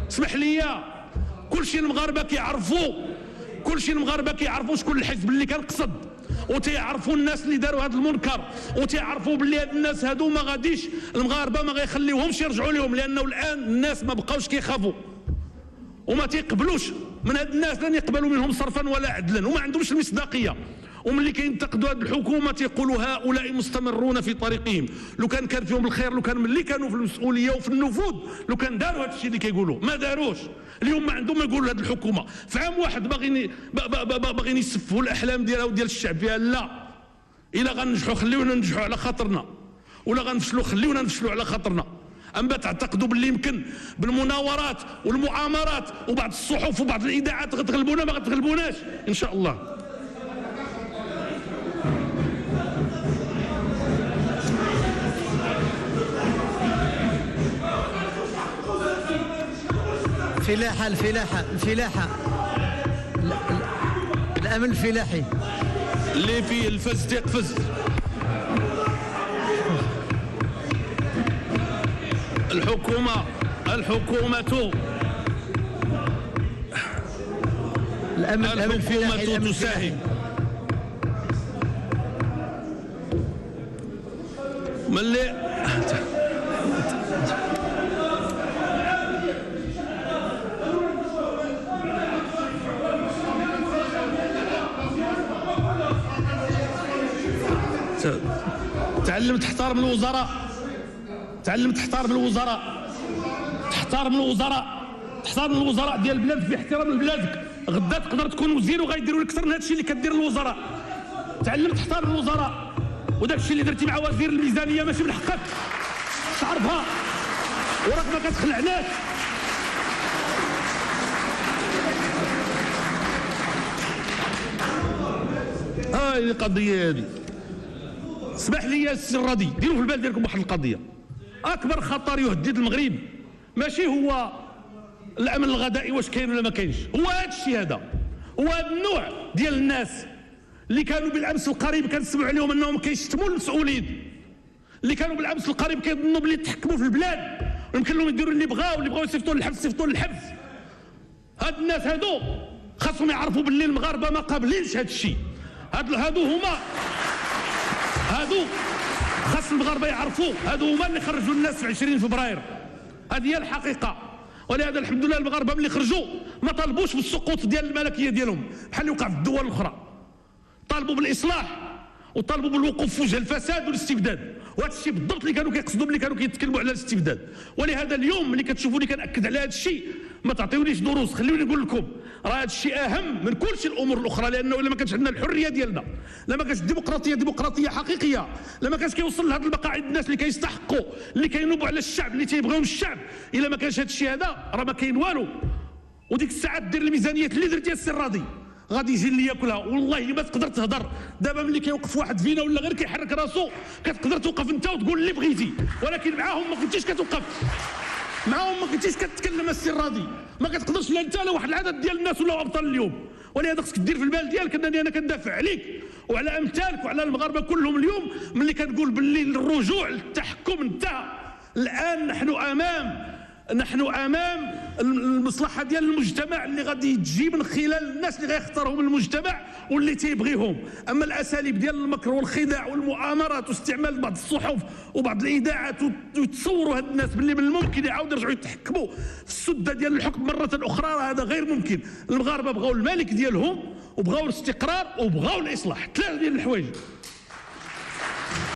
اسمح لي كلشي المغاربه كيعرفوا شكون الحزب اللي كان قصد، وتيعرفوا الناس اللي داروا هذا المنكر، وتيعرفوا باللي هاد الناس هادو ما غاديش المغاربه ما غيخليوهمش يرجعوا لهم، لانه الان الناس ما بقاوش كيخافوا وما تيقبلوش من هاد الناس، لن يقبلوا منهم صرفا ولا عدلا، وما عندهمش المصداقيه. وملي كينتقدوا هذه الحكومه تيقولوا هؤلاء مستمرون في طريقهم. لو كان فيهم الخير، لو كان ملي كانوا في المسؤوليه وفي النفوذ، لو كان داروا هذا الشيء اللي كيقولوا ما داروش. اليوم ما عندهم ما يقولوا هذه الحكومه. في عام واحد باغيين يسفهوا الاحلام ديالها وديال الشعب فيها. لا، الا غننجحوا خليونا ننجحوا على خاطرنا، ولا غنفشلوا خليونا نفشلوا على خاطرنا. اما تعتقدوا باللي يمكن بالمناورات والمؤامرات وبعض الصحف وبعض الاذاعات غتغلبونا؟ ما غتغلبوناش ان شاء الله. الفلاحة الأمن الفلاحي اللي فيه الفز تيقفز. الحكومة تساهم ملي تعلم تحترم الوزراء، تحترم الوزراء ديال البلاد باحترام لبلادك. غدا تقدر تكون وزير وغيديروا لك اكثر من هذا الشيء اللي كدير الوزراء. تعلم تحترم الوزراء، وداك الشيء اللي درتي مع وزير الميزانيه ماشي من حقك تعرفها، وراك ما كتخلعناش. هاي القضيه هذه. اسمح لي السي الراضي، ديروا في البال ديالكم واحد القضيه. اكبر خطر يهدد المغرب ماشي هو الامن الغذائي واش كاين ولا ما كاينش، هو هذا الشيء هذا، هو هذا النوع ديال الناس اللي كانوا بالامس القريب كنسمعوا عليهم انهم كيشتموا المسؤولين، اللي كانوا بالامس القريب كيظنوا باللي يتحكموا في البلاد ويمكن لهم يديروا اللي بغاو يصيفطوا للحبس هاد الناس هادو خاصهم يعرفوا باللي المغاربه ما قابلينش هاد الشيء. هادو خاص المغاربه يعرفوا، هادو هما اللي خرجوا الناس في 20 فبراير. هذه هي الحقيقه. ولهذا الحمد لله المغاربه ملي خرجوا ما طالبوش بالسقوط ديال الملكيه ديالهم بحال اللي وقع في الدول الاخرى، طالبوا بالاصلاح وطالبوا بالوقوف في وجه الفساد والاستبداد، وهذا الشيء بالضبط اللي كانوا كيقصدوا ملي كانوا كيتكلموا على الاستبداد. ولهذا اليوم ملي كتشوفوني كنأكد على هذا الشيء ما تعطيونيش دروس، خليوني نقول لكم راه هذا الشيء اهم من كل شيء الامور الاخرى، لانه الا ما كانش عندنا الحريه ديالنا، لا ما كانش ديمقراطيه حقيقيه، لا ما كانش كيوصل لهذه المقاعد الناس اللي كيستحقوا اللي كينوبوا على الشعب اللي تيبغيهم الشعب، الا ما كانش هذا الشيء هذا راه ما كاين والو. وديك الساعه دير الميزانيات اللي درتيها السي الراضي غادي يجي اللي ياكلها. والله ما تقدر تهضر دابا ملي كيوقف واحد فينا ولا غير كيحرك راسو كتقدر توقف انت وتقول اللي بغيتي، ولكن معاهم ما كنتيش كتوقف، معاهم ما كنتيش كتكلم السي الراضي، ما كتقدرش لا انت لا واحد العدد ديال الناس ولا ابطال اليوم. ولهذا خصك دير في البال ديالك انني انا كندافع عليك وعلى امثالك وعلى المغاربه كلهم. اليوم ملي كنقول باللي الرجوع للتحكم انتهى، الان نحن امام المصلحه ديال المجتمع اللي غادي تجي من خلال الناس اللي غيختارهم المجتمع واللي تيبغيهم. اما الاساليب ديال المكر والخداع والمؤامرات واستعمال بعض الصحف وبعض الاذاعات وتصوروا هاد الناس باللي من الممكن يعاودوا يرجعوا يتحكموا في السده ديال الحكم مره اخرى، راه هذا غير ممكن. المغاربه بغاو الملك ديالهم وبغاو الاستقرار وبغاو الاصلاح، ثلاثه ديال الحوايج.